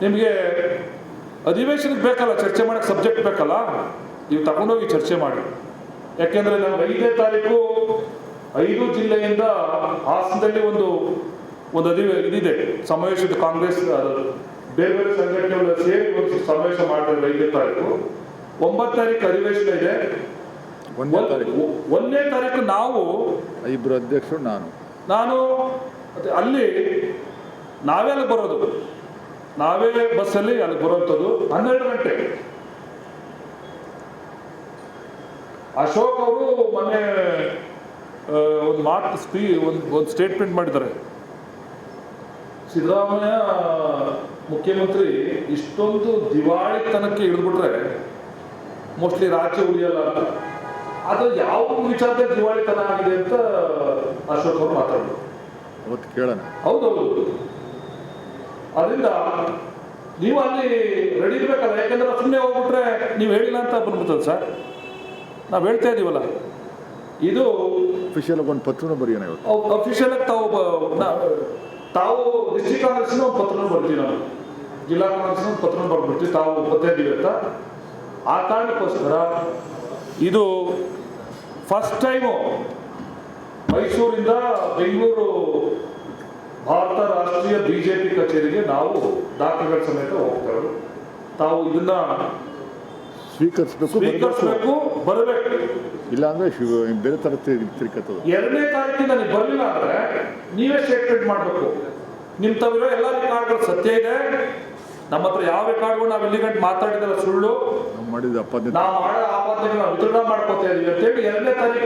ನಿಮಗೆ ಅಧಿವೇಶನಕ್ಕೆ ಬೇಕಲ್ಲ, ಚರ್ಚೆ ಮಾಡೋಕ್ಕೆ ಸಬ್ಜೆಕ್ಟ್ ಬೇಕಲ್ಲ, ನೀವು ತಗೊಂಡೋಗಿ ಚರ್ಚೆ ಮಾಡಿ. ಯಾಕೆಂದರೆ ನಾವು 5ನೇ ತಾರೀಕು 5 ಜಿಲ್ಲೆಯಿಂದ ಹಾಸನದಲ್ಲಿ ಒಂದು ಇದಿದೆ ಸಮಾವೇಶದ, ಕಾಂಗ್ರೆಸ್ ಬೇರೆ ಬೇರೆ ಸಂಘಟನೆಗಳ ಸೇರಿ ಒಂದು ಸಮಾವೇಶ ಮಾಡ್ತಾರೆ 5ನೇ ತಾರೀಕು. 9ನೇ ತಾರೀಕು ಅಧಿವೇಶನ ಇದೆ. 1ನೇ ತಾರೀಕು ನಾವು ಇಬ್ಬರು ಅಧ್ಯಕ್ಷರು, ನಾನು ಅಲ್ಲಿ ನಾವೇ ಅಲ್ಲಿ ಬರೋದು, ನಾವೇ ಬಸ್ಸಲ್ಲಿ ಅಲ್ಲಿ ಬರೋಂಥದ್ದು 12 ಗಂಟೆ. ಅಶೋಕ್ ಅವರು ಮೊನ್ನೆ ಒಂದು ಒಂದು ಸ್ಟೇಟ್ಮೆಂಟ್ ಮಾಡಿದ್ದಾರೆ. ಸಿದ್ದರಾಮಯ್ಯ ಮುಖ್ಯಮಂತ್ರಿ ಇಷ್ಟೊಂದು ದಿವಾಳಿತನಕ್ಕೆ ಇಳಿದ್ಬಿಟ್ರೆ ಮೋಸ್ಟ್ಲಿ ರಾಜ್ಯ ಉಳಿಯಲ್ಲ ಅಂತ. ಅದು ಯಾವ ವಿಚಾರದಲ್ಲಿ ದಿವಾಳಿತನ ಆಗಿದೆ ಅಂತ ಅಶೋಕ್ ಅವರು ಮಾತಾಡಿದ್ರು. ಅವತ್ತು ಕೇಳೋಣ. ಹೌದೌದು. ಅದರಿಂದ ನೀವು ಅಲ್ಲಿ ರೆಡಿ ಇರ್ಬೇಕಲ್ಲ, ಯಾಕಂದ್ರೆ ಸುಮ್ಮನೆ ಹೋಗ್ಬಿಟ್ರೆ ನೀವು ಹೇಳಿಲ್ಲ ಅಂತ ಬಂದ್ಬಿಡ್ತದೆ ಸರ್. ನಾವು ಹೇಳ್ತಾ ಇದೀವಲ್ಲ, ಇದು ಅಫಿಷಿಯಲ್ ಒಂದು ಪತ್ರನೂ ಬರೆಯೋಣ ಇವತ್ತು. ಅಫಿಷಿಯಲ್ ಆಗಿ ತಾವು ಡಿಸ್ಟ್ರಿಕ್ಟ್ ಕಾಂಗ್ರೆಸ್ನ ಒಂದು ಪತ್ರನೂ ಬರ್ತೀವಿ, ನಾವು ಜಿಲ್ಲಾ ಕಾಂಗ್ರೆಸ್ನ ಒಂದು ಪತ್ರನೂ ಬರ್ಬಿಡ್ತೀವಿ, ತಾವು ಬರ್ತಾ ಇದ್ದೀವಿ ಅಂತ. ಆ ಕಾರಣಕ್ಕೋಸ್ಕರ ಇದು ಫಸ್ಟ್ ಟೈಮು ಮೈಸೂರಿಂದ ಬೆಂಗಳೂರು ಭಾರತ ರಾಷ್ಟ್ರೀಯ ಬಿಜೆಪಿ ಕಚೇರಿಗೆ ನಾವು ದಾಖಲೆಗಳ ಸಮೇತ ಹೋಗ್ತೇವೆ. ತಾವು ಇದನ್ನ ಸ್ವೀಕರಿಸಬೇಕು, ಬರಬೇಕು. ಇಲ್ಲಾಂದ್ರೆ ಬೇರೆ ತರ ತಿರ್ಕತ್ತದ. 2ನೇ ತಾರೀಕಿಂದ ನೀವು ಬರಲಿಲ್ಲ ಅಂದ್ರೆ ನೀವೇ ಸ್ಟೇಟ್ಮೆಂಟ್ ಮಾಡಬೇಕು. ನಿಮ್ಮ ತವಿರೋ ಎಲ್ಲ ರೆಕಾರ್ಡ್ಗಳು ಸತ್ಯ ಇದೆ, ನಮ್ಮ ಹತ್ರ ಯಾವ ರೆಕಾರ್ಡ್ಗಳು ನಾವು ಇಲ್ಲಿ ಗಂಟೆ ಮಾತಾಡಿದ್ರೆ ಸುಳ್ಳು, ನಾವು ಮಾಡಿದ ನಾವು ಮಾಡೋ ಆಪಾದನೆಗಳನ್ನ ವಿತರಣೆ ಮಾಡ್ಕೋತಾ ಇದೀವಿ ಅಂತೇಳಿ 2ನೇ ತಾರೀಕು